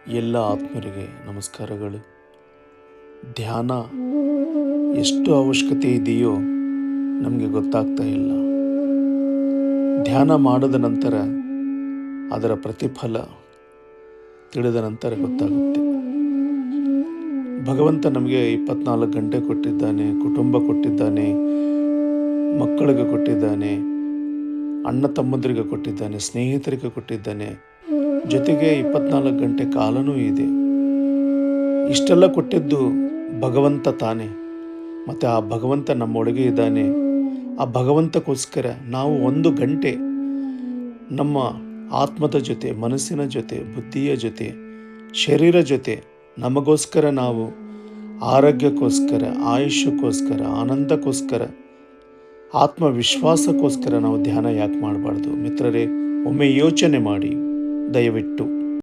ಎಲ್ಲ ಆತ್ಮರಿಗೆ ನಮಸ್ಕಾರಗಳು. ಧ್ಯಾನ ಎಷ್ಟು ಅವಶ್ಯಕತೆ ಇದೆಯೋ ನಮಗೆ ಗೊತ್ತಾಗ್ತಾ ಇಲ್ಲ. ಧ್ಯಾನ ಮಾಡಿದ ನಂತರ ಅದರ ಪ್ರತಿಫಲ ತಿಳಿದ ನಂತರ ಗೊತ್ತಾಗುತ್ತೆ. ಭಗವಂತ ನಮಗೆ 24 ಗಂಟೆ ಕೊಟ್ಟಿದ್ದಾನೆ, ಕುಟುಂಬ ಕೊಟ್ಟಿದ್ದಾನೆ, ಮಕ್ಕಳಿಗೆ ಕೊಟ್ಟಿದ್ದಾನೆ, ಅಣ್ಣ ತಮ್ಮಂದರಿಗೆ ಕೊಟ್ಟಿದ್ದಾನೆ, ಸ್ನೇಹಿತರಿಗೆ ಕೊಟ್ಟಿದ್ದಾನೆ, ಜೊತೆಗೆ 24 ಗಂಟೆ ಕಾಲನೂ ಇದೆ. ಇಷ್ಟೆಲ್ಲ ಕೊಟ್ಟಿದ್ದು ಭಗವಂತ ತಾನೇ. ಮತ್ತು ಆ ಭಗವಂತ ನಮ್ಮೊಳಗೆ ಇದ್ದಾನೆ. ಆ ಭಗವಂತಕ್ಕೋಸ್ಕರ ನಾವು 1 ಗಂಟೆ ನಮ್ಮ ಆತ್ಮದ ಜೊತೆ, ಮನಸ್ಸಿನ ಜೊತೆ, ಬುದ್ಧಿಯ ಜೊತೆ, ಶರೀರ ಜೊತೆ ನಮಗೋಸ್ಕರ ನಾವು ಆರೋಗ್ಯಕ್ಕೋಸ್ಕರ, ಆಯುಷ್ಯಕ್ಕೋಸ್ಕರ, ಆನಂದಕ್ಕೋಸ್ಕರ, ಆತ್ಮವಿಶ್ವಾಸಕ್ಕೋಸ್ಕರ ನಾವು ಧ್ಯಾನ ಯಾಕೆ ಮಾಡಬಾರ್ದು? ಮಿತ್ರರೇ, ಒಮ್ಮೆ ಯೋಚನೆ ಮಾಡಿ ದಯವಿಟ್ಟು.